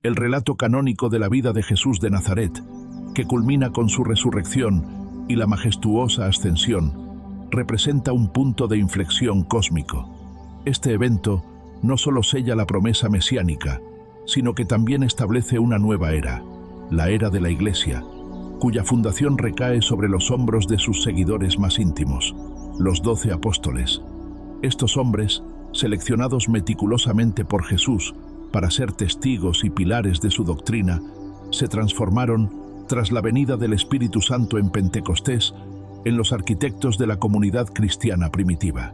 el relato canónico de la vida de Jesús de Nazaret, que culmina con su resurrección y la majestuosa ascensión, representa un punto de inflexión cósmico. Este evento no solo sella la promesa mesiánica, sino que también establece una nueva era, la era de la Iglesia, cuya fundación recae sobre los hombros de sus seguidores más íntimos, los 12 apóstoles. Estos hombres, seleccionados meticulosamente por Jesús para ser testigos y pilares de su doctrina, se transformaron, tras la venida del Espíritu Santo en Pentecostés, en los arquitectos de la comunidad cristiana primitiva.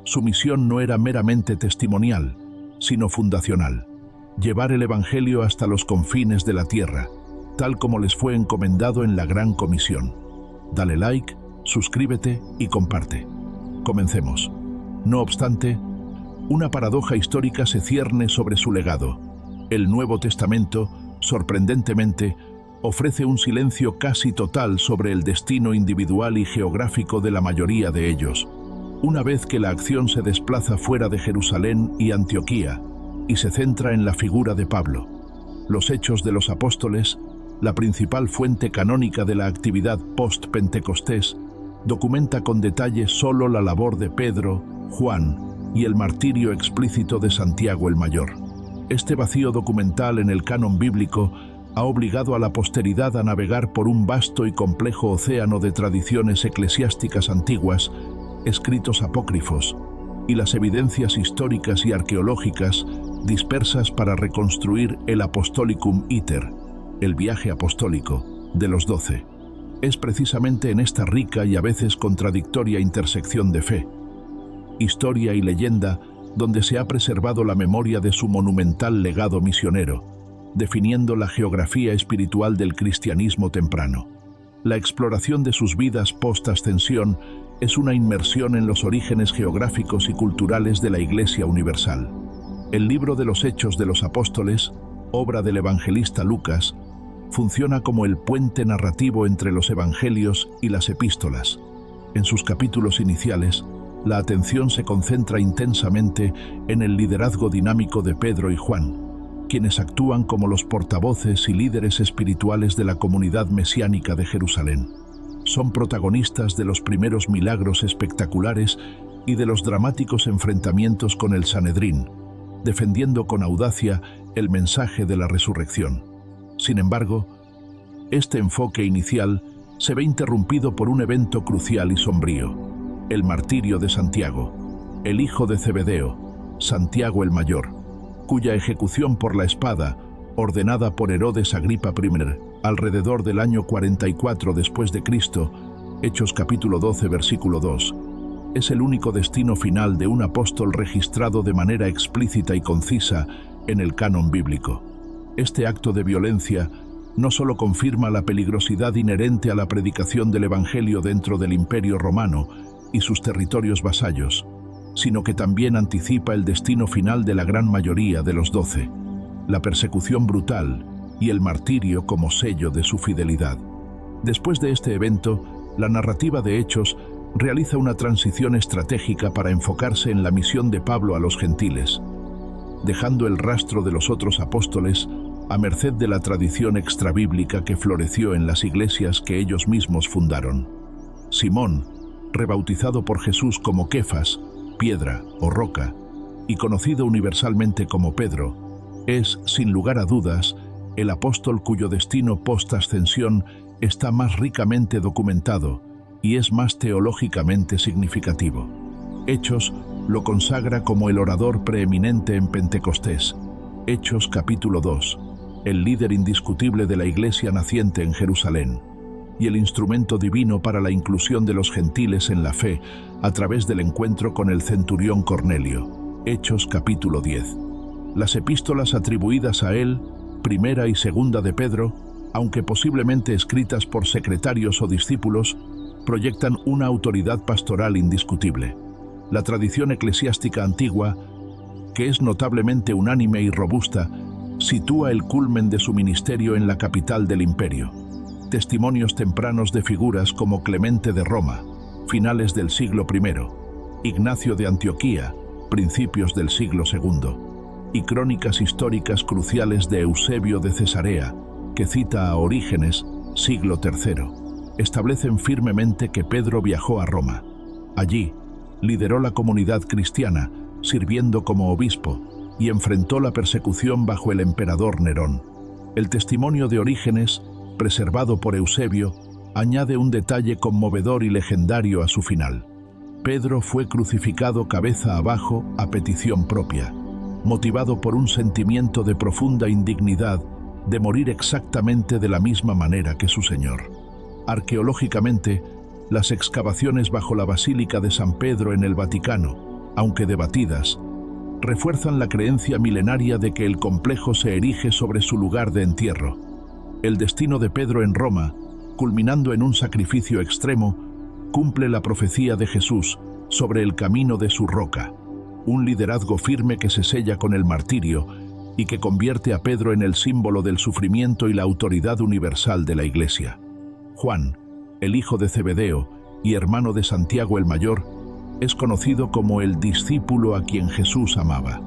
Su misión no era meramente testimonial, sino fundacional: llevar el Evangelio hasta los confines de la tierra, tal como les fue encomendado en la Gran Comisión. Dale like, suscríbete y comparte. Comencemos. No obstante, una paradoja histórica se cierne sobre su legado. El Nuevo Testamento, sorprendentemente, ofrece un silencio casi total sobre el destino individual y geográfico de la mayoría de ellos, una vez que la acción se desplaza fuera de Jerusalén y Antioquía y se centra en la figura de Pablo. Los Hechos de los Apóstoles, la principal fuente canónica de la actividad post-Pentecostés, documenta con detalle solo la labor de Pedro, Juan y el martirio explícito de Santiago el Mayor. Este vacío documental en el canon bíblico ha obligado a la posteridad a navegar por un vasto y complejo océano de tradiciones eclesiásticas antiguas, escritos apócrifos, y las evidencias históricas y arqueológicas dispersas para reconstruir el Apostolicum Iter, el viaje apostólico, de los 12. Es precisamente en esta rica y a veces contradictoria intersección de fe, historia y leyenda donde se ha preservado la memoria de su monumental legado misionero, definiendo la geografía espiritual del cristianismo temprano. La exploración de sus vidas post-ascensión es una inmersión en los orígenes geográficos y culturales de la Iglesia universal. El libro de los Hechos de los Apóstoles, obra del evangelista Lucas, funciona como el puente narrativo entre los evangelios y las epístolas. En sus capítulos iniciales, la atención se concentra intensamente en el liderazgo dinámico de Pedro y Juan, quienes actúan como los portavoces y líderes espirituales de la comunidad mesiánica de Jerusalén. Son protagonistas de los primeros milagros espectaculares y de los dramáticos enfrentamientos con el Sanedrín, defendiendo con audacia el mensaje de la resurrección. Sin embargo, este enfoque inicial se ve interrumpido por un evento crucial y sombrío: el martirio de Santiago, el hijo de Zebedeo, Santiago el Mayor, cuya ejecución por la espada, ordenada por Herodes Agripa I, alrededor del año 44 después de Cristo, Hechos capítulo 12, versículo 2, es el único destino final de un apóstol registrado de manera explícita y concisa en el canon bíblico. Este acto de violencia no solo confirma la peligrosidad inherente a la predicación del Evangelio dentro del Imperio Romano y sus territorios vasallos, sino que también anticipa el destino final de la gran mayoría de los 12, la persecución brutal y el martirio como sello de su fidelidad. Después de este evento, la narrativa de Hechos realiza una transición estratégica para enfocarse en la misión de Pablo a los gentiles, dejando el rastro de los otros apóstoles a merced de la tradición extrabíblica que floreció en las iglesias que ellos mismos fundaron. Simón, rebautizado por Jesús como Kefas, piedra o roca, y conocido universalmente como Pedro, es, sin lugar a dudas, el apóstol cuyo destino post-ascensión está más ricamente documentado y es más teológicamente significativo. Hechos lo consagra como el orador preeminente en Pentecostés. Hechos capítulo 2, el líder indiscutible de la iglesia naciente en Jerusalén, y el instrumento divino para la inclusión de los gentiles en la fe a través del encuentro con el centurión Cornelio. Hechos capítulo 10. Las epístolas atribuidas a él, primera y segunda de Pedro, aunque posiblemente escritas por secretarios o discípulos, proyectan una autoridad pastoral indiscutible. La tradición eclesiástica antigua, que es notablemente unánime y robusta, sitúa el culmen de su ministerio en la capital del imperio. Testimonios tempranos de figuras como Clemente de Roma, finales del siglo I, Ignacio de Antioquía, principios del siglo II, y crónicas históricas cruciales de Eusebio de Cesarea, que cita a Orígenes, siglo III, establecen firmemente que Pedro viajó a Roma. Allí, lideró la comunidad cristiana, sirviendo como obispo, y enfrentó la persecución bajo el emperador Nerón. El testimonio de Orígenes, preservado por Eusebio, añade un detalle conmovedor y legendario a su final. Pedro fue crucificado cabeza abajo a petición propia, motivado por un sentimiento de profunda indignidad de morir exactamente de la misma manera que su Señor. Arqueológicamente, las excavaciones bajo la Basílica de San Pedro en el Vaticano, aunque debatidas, refuerzan la creencia milenaria de que el complejo se erige sobre su lugar de entierro. El destino de Pedro en Roma, culminando en un sacrificio extremo, cumple la profecía de Jesús sobre el camino de su roca, un liderazgo firme que se sella con el martirio y que convierte a Pedro en el símbolo del sufrimiento y la autoridad universal de la Iglesia. Juan, el hijo de Zebedeo y hermano de Santiago el Mayor, es conocido como el discípulo a quien Jesús amaba.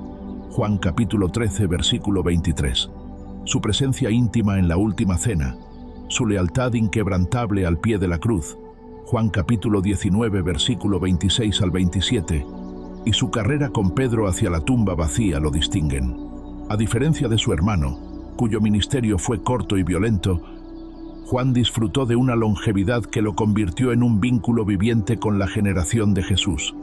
Juan capítulo 13, versículo 23. Su presencia íntima en la última cena, su lealtad inquebrantable al pie de la cruz, Juan capítulo 19, versículo 26 al 27, y su carrera con Pedro hacia la tumba vacía lo distinguen. A diferencia de su hermano, cuyo ministerio fue corto y violento, Juan disfrutó de una longevidad que lo convirtió en un vínculo viviente con la generación de Jesús.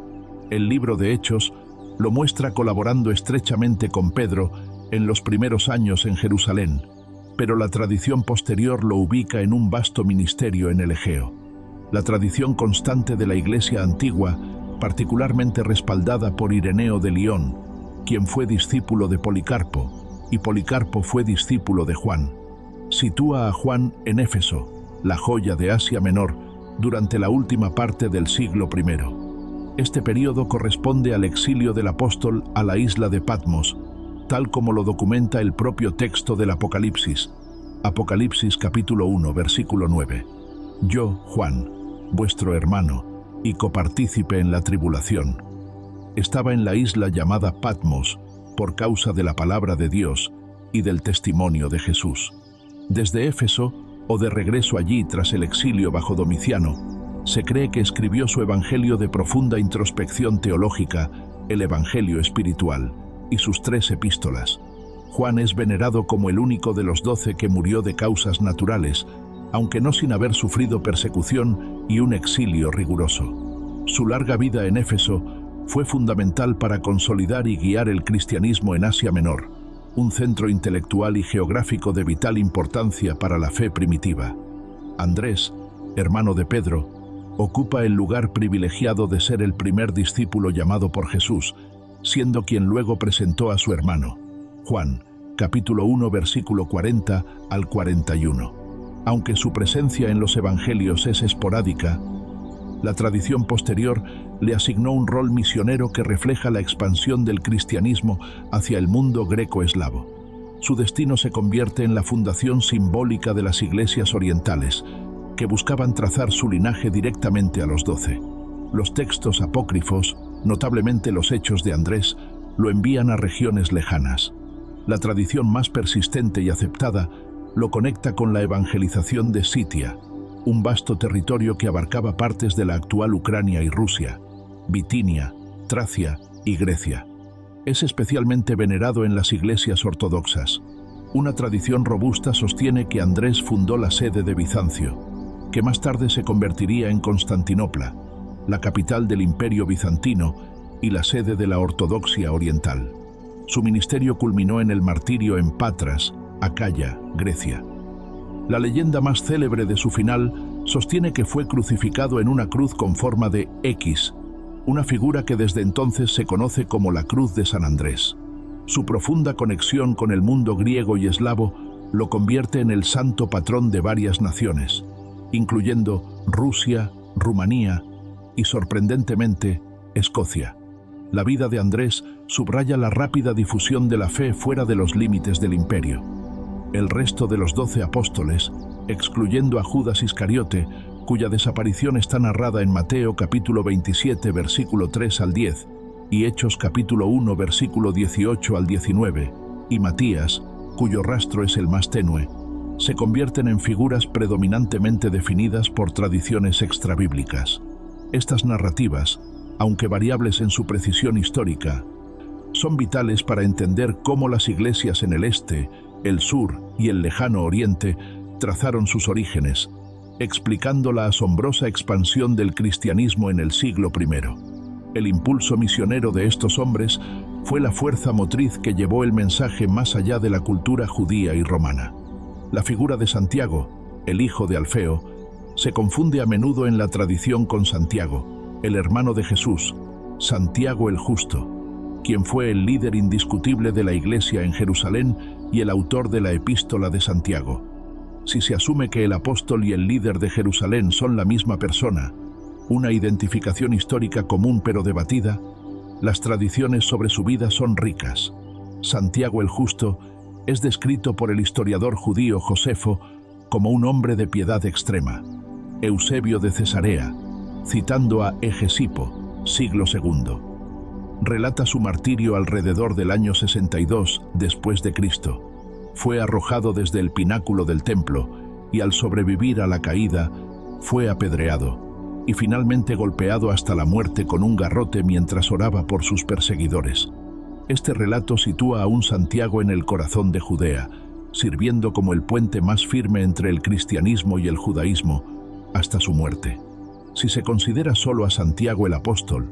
El libro de Hechos lo muestra colaborando estrechamente con Pedro en los primeros años en Jerusalén, pero la tradición posterior lo ubica en un vasto ministerio en el Egeo. La tradición constante de la Iglesia antigua, particularmente respaldada por Ireneo de Lión, quien fue discípulo de Policarpo, y Policarpo fue discípulo de Juan, sitúa a Juan en Éfeso, la joya de Asia Menor, durante la última parte del siglo I. Este período corresponde al exilio del apóstol a la isla de Patmos, tal como lo documenta el propio texto del Apocalipsis. Apocalipsis capítulo 1, versículo 9. Yo, Juan, vuestro hermano, y copartícipe en la tribulación, estaba en la isla llamada Patmos por causa de la palabra de Dios y del testimonio de Jesús. Desde Éfeso, o de regreso allí tras el exilio bajo Domiciano, se cree que escribió su evangelio de profunda introspección teológica, el Evangelio espiritual, y sus 3 epístolas. Juan es venerado como el único de los 12 que murió de causas naturales, aunque no sin haber sufrido persecución y un exilio riguroso. Su larga vida en Éfeso fue fundamental para consolidar y guiar el cristianismo en Asia Menor, un centro intelectual y geográfico de vital importancia para la fe primitiva. Andrés, hermano de Pedro, ocupa el lugar privilegiado de ser el primer discípulo llamado por Jesús, siendo quien luego presentó a su hermano. Juan, capítulo 1, versículo 40 al 41. Aunque su presencia en los evangelios es esporádica, la tradición posterior le asignó un rol misionero que refleja la expansión del cristianismo hacia el mundo greco-eslavo. Su destino se convierte en la fundación simbólica de las iglesias orientales, que buscaban trazar su linaje directamente a los 12. Los textos apócrifos, notablemente los Hechos de Andrés, lo envían a regiones lejanas. La tradición más persistente y aceptada lo conecta con la evangelización de Sitia, un vasto territorio que abarcaba partes de la actual Ucrania y Rusia, Bitinia, Tracia y Grecia. Es especialmente venerado en las iglesias ortodoxas. Una tradición robusta sostiene que Andrés fundó la sede de Bizancio, que más tarde se convertiría en Constantinopla, la capital del Imperio Bizantino y la sede de la ortodoxia oriental. Su ministerio culminó en el martirio en Patras, Acaya, Grecia. La leyenda más célebre de su final sostiene que fue crucificado en una cruz con forma de X, una figura que desde entonces se conoce como la Cruz de San Andrés. Su profunda conexión con el mundo griego y eslavo lo convierte en el santo patrón de varias naciones, incluyendo Rusia, Rumanía y, sorprendentemente, Escocia. La vida de Andrés subraya la rápida difusión de la fe fuera de los límites del imperio. El resto de los 12 apóstoles, excluyendo a Judas Iscariote, cuya desaparición está narrada en Mateo capítulo 27, versículo 3 al 10, y Hechos capítulo 1 versículo 18 al 19, y Matías, cuyo rastro es el más tenue, se convierten en figuras predominantemente definidas por tradiciones extrabíblicas. Estas narrativas, aunque variables en su precisión histórica, son vitales para entender cómo las iglesias en el este, el sur y el lejano oriente trazaron sus orígenes, explicando la asombrosa expansión del cristianismo en el siglo I. El impulso misionero de estos hombres fue la fuerza motriz que llevó el mensaje más allá de la cultura judía y romana. La figura de Santiago, el hijo de Alfeo, se confunde a menudo en la tradición con Santiago, el hermano de Jesús, Santiago el Justo, quien fue el líder indiscutible de la iglesia en Jerusalén y el autor de la epístola de Santiago. Si se asume que el apóstol y el líder de Jerusalén son la misma persona, una identificación histórica común pero debatida, las tradiciones sobre su vida son ricas. Santiago el Justo es descrito por el historiador judío Josefo como un hombre de piedad extrema. Eusebio de Cesarea, citando a Hegesipo, siglo II, relata su martirio alrededor del año 62 después de Cristo. Fue arrojado desde el pináculo del templo y al sobrevivir a la caída fue apedreado y finalmente golpeado hasta la muerte con un garrote mientras oraba por sus perseguidores. Este relato sitúa a un Santiago en el corazón de Judea, sirviendo como el puente más firme entre el cristianismo y el judaísmo hasta su muerte. Si se considera solo a Santiago el apóstol,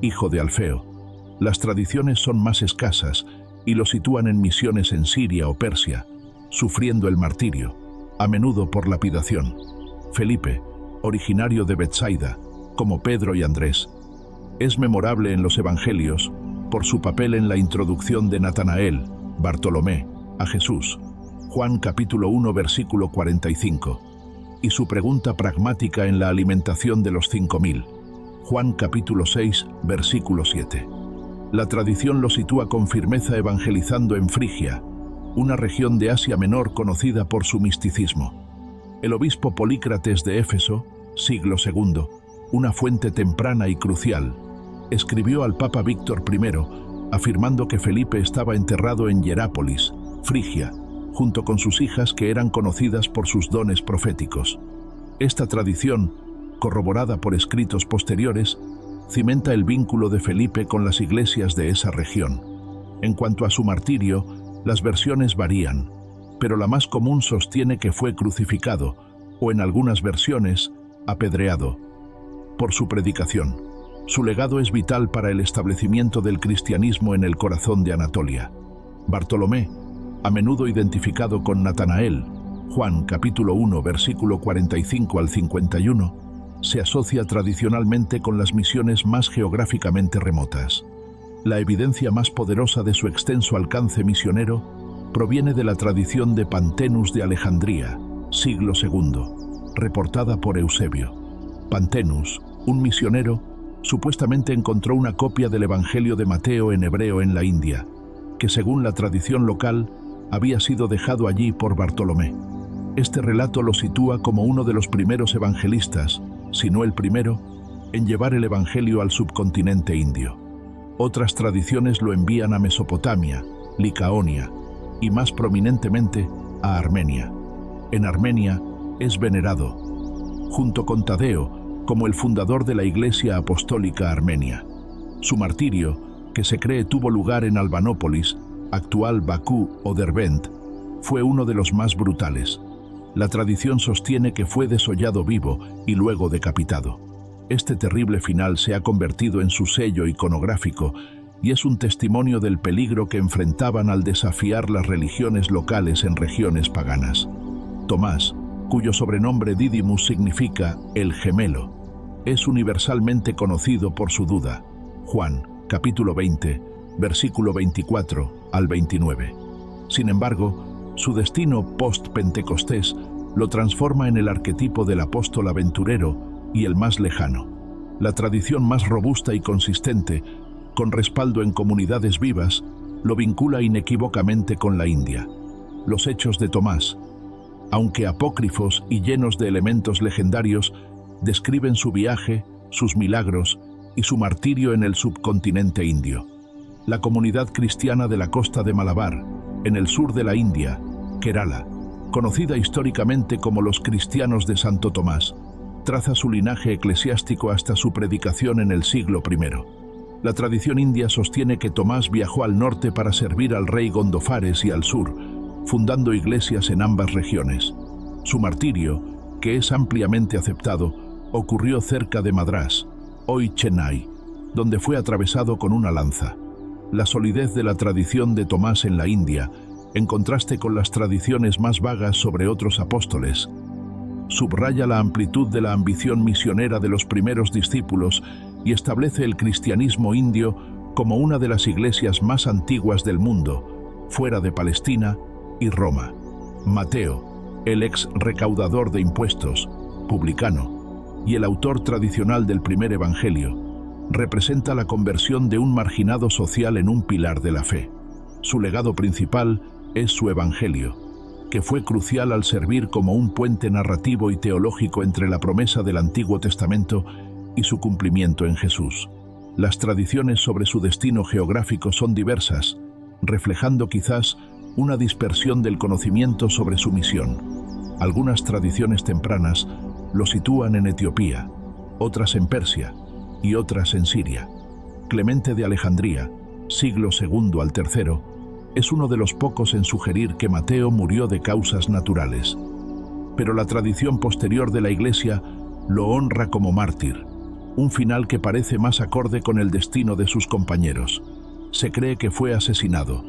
hijo de Alfeo, las tradiciones son más escasas y lo sitúan en misiones en Siria o Persia, sufriendo el martirio, a menudo por lapidación. Felipe, originario de Betsaida, como Pedro y Andrés, es memorable en los evangelios por su papel en la introducción de Natanael, Bartolomé, a Jesús, Juan capítulo 1 versículo 45, y su pregunta pragmática en la alimentación de los 5.000, Juan capítulo 6 versículo 7. La tradición lo sitúa con firmeza evangelizando en Frigia, una región de Asia Menor conocida por su misticismo. El obispo Polícrates de Éfeso, siglo II, una fuente temprana y crucial, escribió al Papa Víctor I, afirmando que Felipe estaba enterrado en Hierápolis, Frigia, junto con sus hijas que eran conocidas por sus dones proféticos. Esta tradición, corroborada por escritos posteriores, cimenta el vínculo de Felipe con las iglesias de esa región. En cuanto a su martirio, las versiones varían, pero la más común sostiene que fue crucificado, o en algunas versiones, apedreado, por su predicación. Su legado es vital para el establecimiento del cristianismo en el corazón de Anatolia. Bartolomé, a menudo identificado con Natanael, Juan capítulo 1 versículo 45 al 51, se asocia tradicionalmente con las misiones más geográficamente remotas. La evidencia más poderosa de su extenso alcance misionero proviene de la tradición de Pantenus de Alejandría, siglo II, reportada por Eusebio. Pantenus, un misionero, supuestamente encontró una copia del Evangelio de Mateo en hebreo en la India, que según la tradición local había sido dejado allí por Bartolomé. Este relato lo sitúa como uno de los primeros evangelistas, si no el primero, en llevar el Evangelio al subcontinente indio. Otras tradiciones lo envían a Mesopotamia, Licaonia y más prominentemente a Armenia. En Armenia es venerado, junto con Tadeo, como el fundador de la Iglesia Apostólica Armenia. Su martirio, que se cree tuvo lugar en Albanópolis, actual Bakú o Derbent, fue uno de los más brutales. La tradición sostiene que fue desollado vivo y luego decapitado. Este terrible final se ha convertido en su sello iconográfico y es un testimonio del peligro que enfrentaban al desafiar las religiones locales en regiones paganas. Tomás, cuyo sobrenombre Didymus significa el gemelo, es universalmente conocido por su duda. Juan, capítulo 20, versículo 24 al 29. Sin embargo, su destino post-pentecostés lo transforma en el arquetipo del apóstol aventurero y el más lejano. La tradición más robusta y consistente, con respaldo en comunidades vivas, lo vincula inequívocamente con la India. Los hechos de Tomás, aunque apócrifos y llenos de elementos legendarios, describen su viaje, sus milagros y su martirio en el subcontinente indio. La comunidad cristiana de la costa de Malabar, en el sur de la India, Kerala, conocida históricamente como los cristianos de Santo Tomás, traza su linaje eclesiástico hasta su predicación en el siglo I. La tradición india sostiene que Tomás viajó al norte para servir al rey Gondofares y al sur, fundando iglesias en ambas regiones. Su martirio, que es ampliamente aceptado, ocurrió cerca de Madrás, hoy Chennai, donde fue atravesado con una lanza. La solidez de la tradición de Tomás en la India, en contraste con las tradiciones más vagas sobre otros apóstoles, subraya la amplitud de la ambición misionera de los primeros discípulos y establece el cristianismo indio como una de las iglesias más antiguas del mundo, fuera de Palestina y Roma. Mateo, el ex recaudador de impuestos, publicano, y el autor tradicional del primer evangelio, representa la conversión de un marginado social en un pilar de la fe. Su legado principal es su evangelio, que fue crucial al servir como un puente narrativo y teológico entre la promesa del Antiguo Testamento y su cumplimiento en Jesús. Las tradiciones sobre su destino geográfico son diversas, reflejando quizás una dispersión del conocimiento sobre su misión. Algunas tradiciones tempranas lo sitúan en Etiopía, otras en Persia y otras en Siria. Clemente de Alejandría, siglo II al III, es uno de los pocos en sugerir que Mateo murió de causas naturales. Pero la tradición posterior de la Iglesia lo honra como mártir, un final que parece más acorde con el destino de sus compañeros. Se cree que fue asesinado,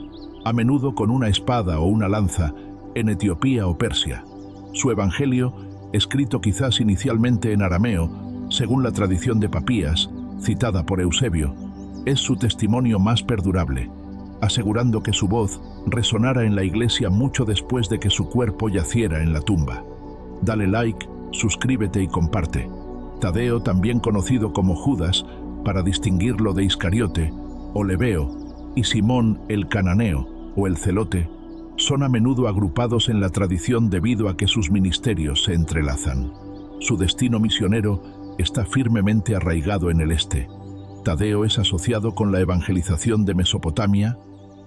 a menudo con una espada o una lanza, en Etiopía o Persia. Su evangelio, escrito quizás inicialmente en arameo, según la tradición de Papías, citada por Eusebio, es su testimonio más perdurable, asegurando que su voz resonara en la iglesia mucho después de que su cuerpo yaciera en la tumba. Dale like, suscríbete y comparte. Tadeo, también conocido como Judas, para distinguirlo de Iscariote, o Lebeo, y Simón el cananeo, o el celote, son a menudo agrupados en la tradición debido a que sus ministerios se entrelazan. Su destino misionero está firmemente arraigado en el este. Tadeo es asociado con la evangelización de Mesopotamia,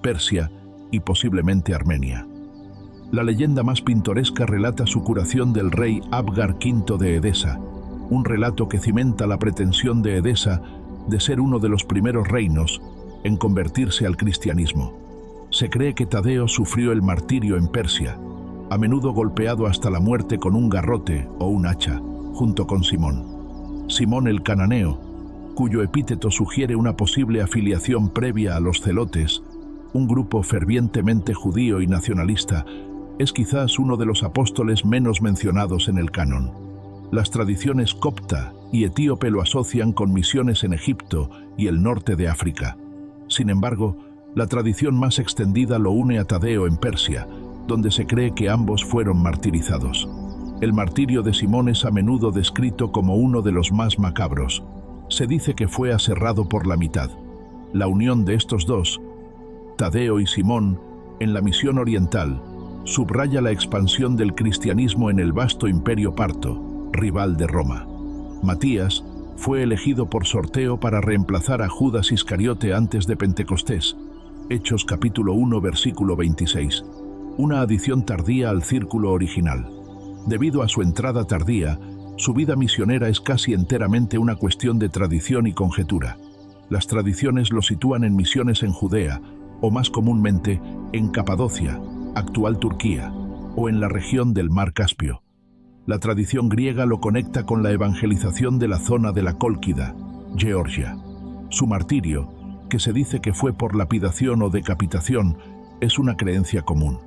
Persia y posiblemente Armenia. La leyenda más pintoresca relata su curación del rey Abgar V de Edesa, un relato que cimenta la pretensión de Edesa de ser uno de los primeros reinos en convertirse al cristianismo. Se cree que Tadeo sufrió el martirio en Persia, a menudo golpeado hasta la muerte con un garrote o un hacha, junto con Simón. Simón el cananeo, cuyo epíteto sugiere una posible afiliación previa a los celotes, un grupo fervientemente judío y nacionalista, es quizás uno de los apóstoles menos mencionados en el canon. Las tradiciones copta y etíope lo asocian con misiones en Egipto y el norte de África. Sin embargo, la tradición más extendida lo une a Tadeo en Persia, donde se cree que ambos fueron martirizados. El martirio de Simón es a menudo descrito como uno de los más macabros. Se dice que fue aserrado por la mitad. La unión de estos dos, Tadeo y Simón, en la misión oriental, subraya la expansión del cristianismo en el vasto imperio parto, rival de Roma. Matías fue elegido por sorteo para reemplazar a Judas Iscariote antes de Pentecostés, Hechos capítulo 1 versículo 26, una adición tardía al círculo original. Debido a su entrada tardía, su vida misionera es casi enteramente una cuestión de tradición y conjetura. Las tradiciones lo sitúan en misiones en Judea, o más comúnmente en Capadocia, actual Turquía, o en la región del Mar Caspio. La tradición griega lo conecta con la evangelización de la zona de la Cólquida, Georgia. Su martirio, que se dice que fue por lapidación o decapitación, es una creencia común.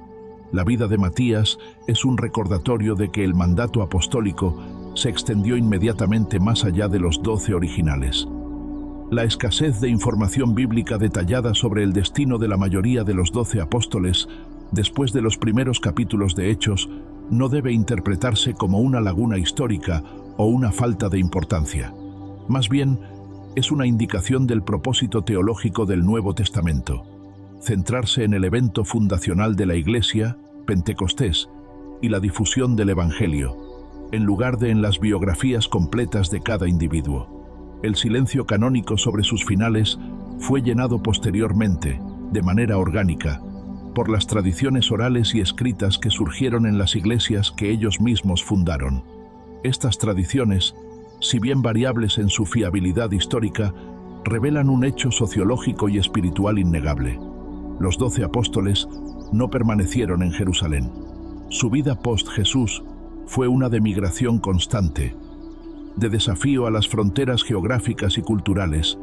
La vida de Matías es un recordatorio de que el mandato apostólico se extendió inmediatamente más allá de los 12 originales. La escasez de información bíblica detallada sobre el destino de la mayoría de los 12 apóstoles, después de los primeros capítulos de Hechos, no debe interpretarse como una laguna histórica o una falta de importancia. Más bien, es una indicación del propósito teológico del Nuevo Testamento: centrarse en el evento fundacional de la Iglesia, Pentecostés, y la difusión del Evangelio, en lugar de en las biografías completas de cada individuo. El silencio canónico sobre sus finales fue llenado posteriormente, de manera orgánica, por las tradiciones orales y escritas que surgieron en las iglesias que ellos mismos fundaron. Estas tradiciones, si bien variables en su fiabilidad histórica, revelan un hecho sociológico y espiritual innegable. Los 12 apóstoles no permanecieron en Jerusalén. Su vida post-Jesús fue una de migración constante, de desafío a las fronteras geográficas y culturales,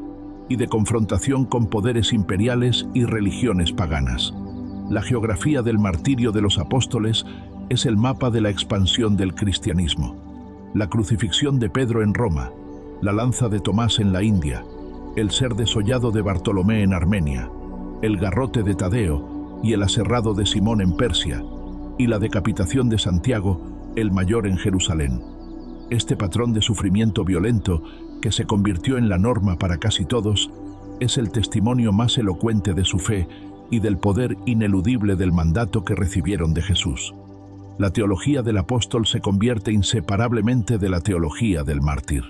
y de confrontación con poderes imperiales y religiones paganas. La geografía del martirio de los apóstoles es el mapa de la expansión del cristianismo. La crucifixión de Pedro en Roma, la lanza de Tomás en la India, el ser desollado de Bartolomé en Armenia, el garrote de Tadeo y el aserrado de Simón en Persia, y la decapitación de Santiago, el mayor, en Jerusalén. Este patrón de sufrimiento violento, que se convirtió en la norma para casi todos, es el testimonio más elocuente de su fe y del poder ineludible del mandato que recibieron de Jesús. La teología del apóstol se convierte inseparablemente de la teología del mártir.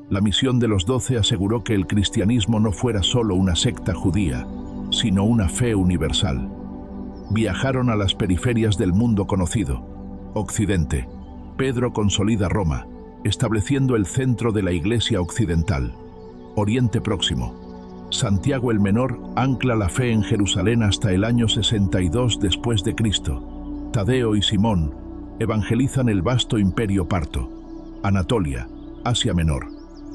La misión de los 12 aseguró que el cristianismo no fuera solo una secta judía, sino una fe universal. Viajaron a las periferias del mundo conocido. Occidente. Pedro consolida Roma, estableciendo el centro de la Iglesia occidental. Oriente Próximo. Santiago el Menor ancla la fe en Jerusalén hasta el año 62 después de Cristo. Tadeo y Simón evangelizan el vasto imperio parto. Anatolia, Asia Menor.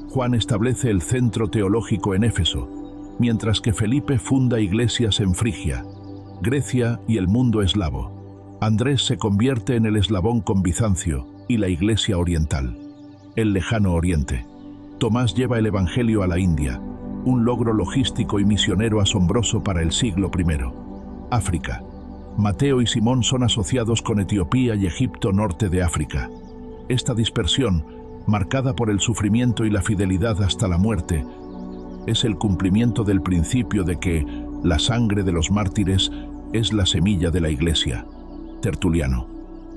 Juan establece el centro teológico en Éfeso, mientras que Felipe funda iglesias en Frigia, Grecia y el mundo eslavo. Andrés se convierte en el eslabón con Bizancio y la Iglesia oriental. El lejano Oriente. Tomás lleva el Evangelio a la India, un logro logístico y misionero asombroso para el siglo I. África. Mateo y Simón son asociados con Etiopía y Egipto, norte de África. Esta dispersión, marcada por el sufrimiento y la fidelidad hasta la muerte, es el cumplimiento del principio de que la sangre de los mártires es la semilla de la Iglesia. Tertuliano.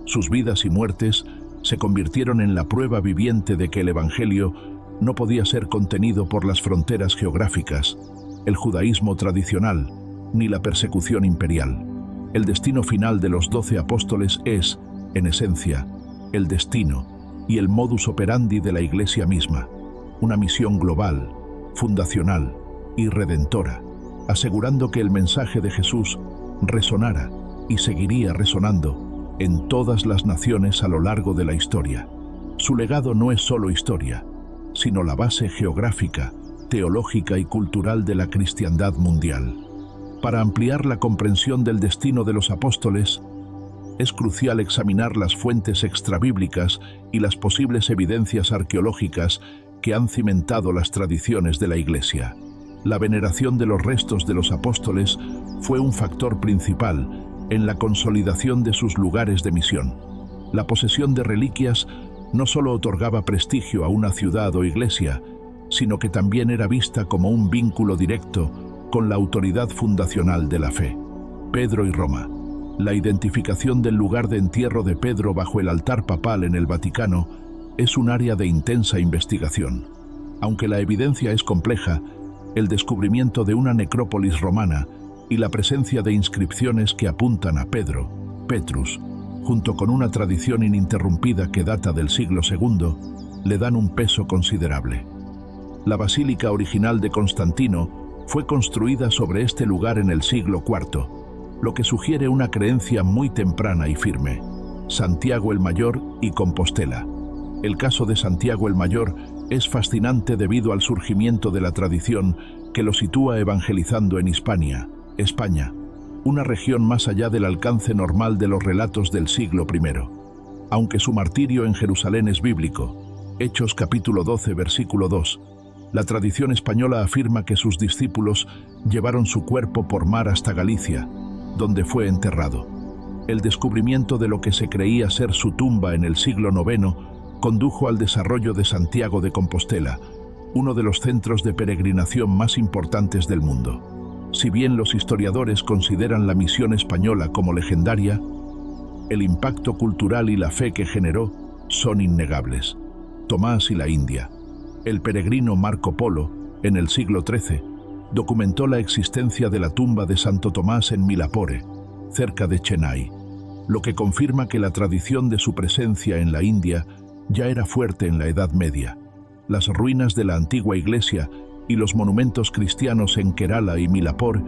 Sus vidas y muertes se convirtieron en la prueba viviente de que el Evangelio no podía ser contenido por las fronteras geográficas, el judaísmo tradicional, ni la persecución imperial. El destino final de los 12 apóstoles es, en esencia, el destino y el modus operandi de la Iglesia misma, una misión global, fundacional y redentora, asegurando que el mensaje de Jesús resonara y seguiría resonando en todas las naciones a lo largo de la historia. Su legado no es solo historia, sino la base geográfica, teológica y cultural de la cristiandad mundial. Para ampliar la comprensión del destino de los apóstoles, es crucial examinar las fuentes extrabíblicas y las posibles evidencias arqueológicas que han cimentado las tradiciones de la Iglesia. La veneración de los restos de los apóstoles fue un factor principal en la consolidación de sus lugares de misión. La posesión de reliquias no solo otorgaba prestigio a una ciudad o iglesia, sino que también era vista como un vínculo directo con la autoridad fundacional de la fe. Pedro y Roma. La identificación del lugar de entierro de Pedro bajo el altar papal en el Vaticano es un área de intensa investigación. Aunque la evidencia es compleja, el descubrimiento de una necrópolis romana y la presencia de inscripciones que apuntan a Pedro, Petrus, junto con una tradición ininterrumpida que data del siglo II, le dan un peso considerable. La basílica original de Constantino fue construida sobre este lugar en el siglo IV, lo que sugiere una creencia muy temprana y firme. Santiago el Mayor y Compostela. El caso de Santiago el Mayor es fascinante debido al surgimiento de la tradición que lo sitúa evangelizando en Hispania, España, una región más allá del alcance normal de los relatos del siglo I. Aunque su martirio en Jerusalén es bíblico, Hechos capítulo 12 versículo 2, la tradición española afirma que sus discípulos llevaron su cuerpo por mar hasta Galicia, donde fue enterrado. El descubrimiento de lo que se creía ser su tumba en el siglo IX condujo al desarrollo de Santiago de Compostela, uno de los centros de peregrinación más importantes del mundo. Si bien los historiadores consideran la misión española como legendaria, el impacto cultural y la fe que generó son innegables. Tomás y la India. El peregrino Marco Polo, en el siglo XIII, documentó la existencia de la tumba de Santo Tomás en Milapore, cerca de Chennai, lo que confirma que la tradición de su presencia en la India ya era fuerte en la Edad Media. Las ruinas de la antigua iglesia y los monumentos cristianos en Kerala y Milapore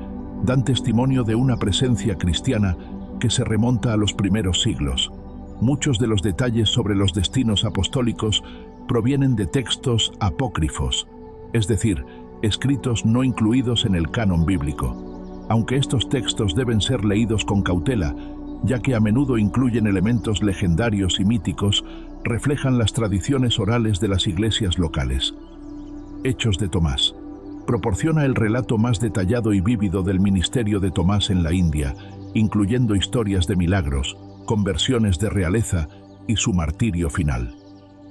dan testimonio de una presencia cristiana que se remonta a los primeros siglos. Muchos de los detalles sobre los destinos apostólicos provienen de textos apócrifos, es decir, escritos no incluidos en el canon bíblico. Aunque estos textos deben ser leídos con cautela, ya que a menudo incluyen elementos legendarios y míticos, reflejan las tradiciones orales de las iglesias locales. Hechos de Tomás. Proporciona el relato más detallado y vívido del ministerio de Tomás en la India, incluyendo historias de milagros, conversiones de realeza y su martirio final.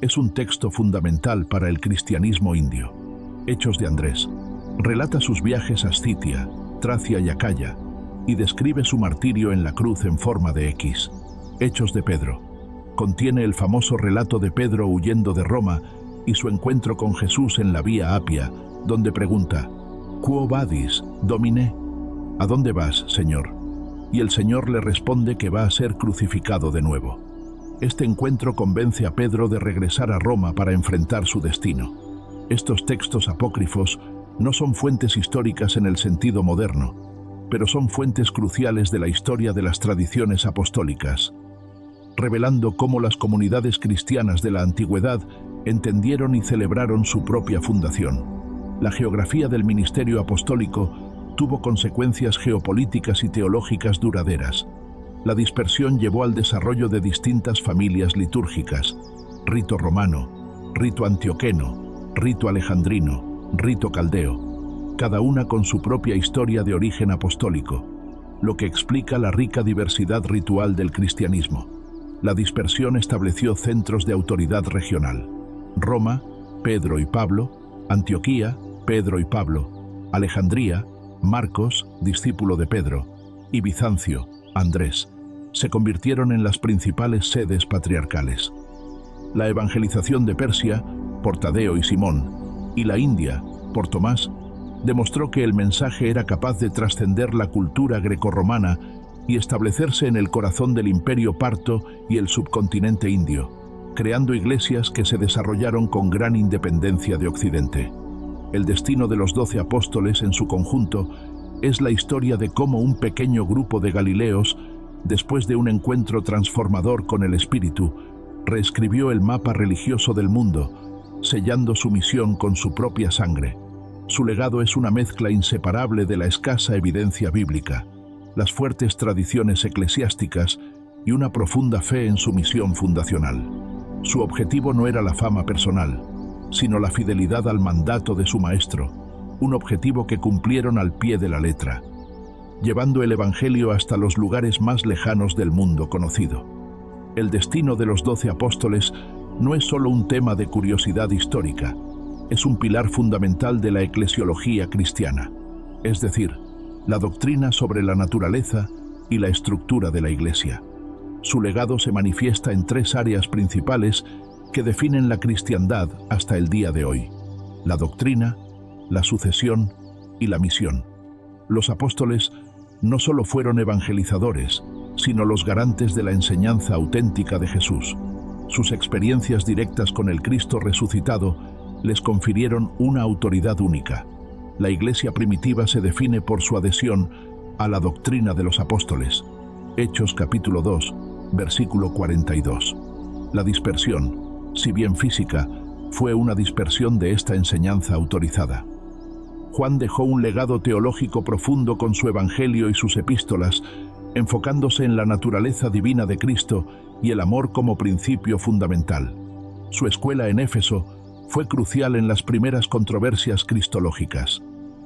Es un texto fundamental para el cristianismo indio. Hechos de Andrés. Relata sus viajes a Scitia, Tracia y Acaya, y describe su martirio en la cruz en forma de X. Hechos de Pedro. Contiene el famoso relato de Pedro huyendo de Roma y su encuentro con Jesús en la Vía Apia, donde pregunta: «Quo vadis, Domine?» ¿A dónde vas, Señor? Y el Señor le responde que va a ser crucificado de nuevo. Este encuentro convence a Pedro de regresar a Roma para enfrentar su destino. Estos textos apócrifos no son fuentes históricas en el sentido moderno, pero son fuentes cruciales de la historia de las tradiciones apostólicas, revelando cómo las comunidades cristianas de la antigüedad entendieron y celebraron su propia fundación. La geografía del ministerio apostólico tuvo consecuencias geopolíticas y teológicas duraderas. La dispersión llevó al desarrollo de distintas familias litúrgicas: rito romano, rito antioqueno, rito alejandrino, rito caldeo, cada una con su propia historia de origen apostólico, lo que explica la rica diversidad ritual del cristianismo. La dispersión estableció centros de autoridad regional: Roma, Pedro y Pablo; Antioquía, Pedro y Pablo; Alejandría, Marcos, discípulo de Pedro; y Bizancio, Andrés, se convirtieron en las principales sedes patriarcales. La evangelización de Persia, por Tadeo y Simón, y la India, por Tomás, demostró que el mensaje era capaz de trascender la cultura grecorromana y establecerse en el corazón del imperio parto y el subcontinente indio, creando iglesias que se desarrollaron con gran independencia de Occidente. El destino de los 12 apóstoles en su conjunto es la historia de cómo un pequeño grupo de galileos, después de un encuentro transformador con el Espíritu, reescribió el mapa religioso del mundo, sellando su misión con su propia sangre. Su legado es una mezcla inseparable de la escasa evidencia bíblica, las fuertes tradiciones eclesiásticas y una profunda fe en su misión fundacional. Su objetivo no era la fama personal, sino la fidelidad al mandato de su maestro, un objetivo que cumplieron al pie de la letra, llevando el Evangelio hasta los lugares más lejanos del mundo conocido. El destino de los 12 apóstoles no es solo un tema de curiosidad histórica, es un pilar fundamental de la eclesiología cristiana, es decir, la doctrina sobre la naturaleza y la estructura de la Iglesia. Su legado se manifiesta en 3 áreas principales que definen la cristiandad hasta el día de hoy: la doctrina, la sucesión y la misión. Los apóstoles no solo fueron evangelizadores, sino los garantes de la enseñanza auténtica de Jesús. Sus experiencias directas con el Cristo resucitado les confirieron una autoridad única. La Iglesia primitiva se define por su adhesión a la doctrina de los apóstoles. Hechos capítulo 2, versículo 42. La dispersión, si bien física, fue una dispersión de esta enseñanza autorizada. Juan dejó un legado teológico profundo con su Evangelio y sus epístolas, enfocándose en la naturaleza divina de Cristo y el amor como principio fundamental. Su escuela en Éfeso fue crucial en las primeras controversias cristológicas.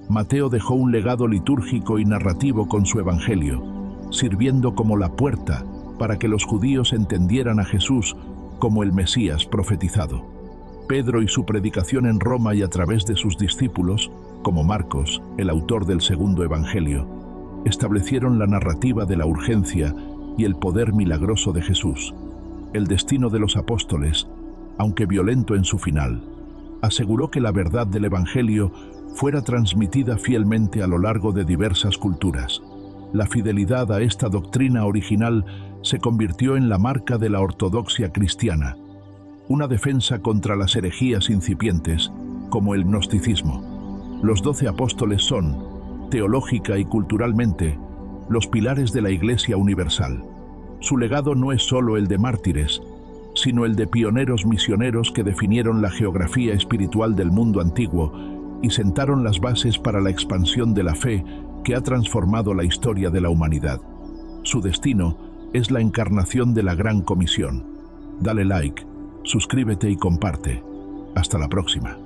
Mateo dejó un legado litúrgico y narrativo con su Evangelio, sirviendo como la puerta para que los judíos entendieran a Jesús como el Mesías profetizado. Pedro y su predicación en Roma y a través de sus discípulos, como Marcos, el autor del segundo Evangelio, establecieron la narrativa de la urgencia y el poder milagroso de Jesús. El destino de los apóstoles, aunque violento en su final, aseguró que la verdad del Evangelio fuera transmitida fielmente a lo largo de diversas culturas. La fidelidad a esta doctrina original se convirtió en la marca de la ortodoxia cristiana, una defensa contra las herejías incipientes, como el gnosticismo. Los 12 apóstoles son, teológica y culturalmente, los pilares de la Iglesia universal. Su legado no es solo el de mártires, sino el de pioneros misioneros que definieron la geografía espiritual del mundo antiguo y sentaron las bases para la expansión de la fe que ha transformado la historia de la humanidad. Su destino es la encarnación de la Gran Comisión. Dale like, suscríbete y comparte. Hasta la próxima.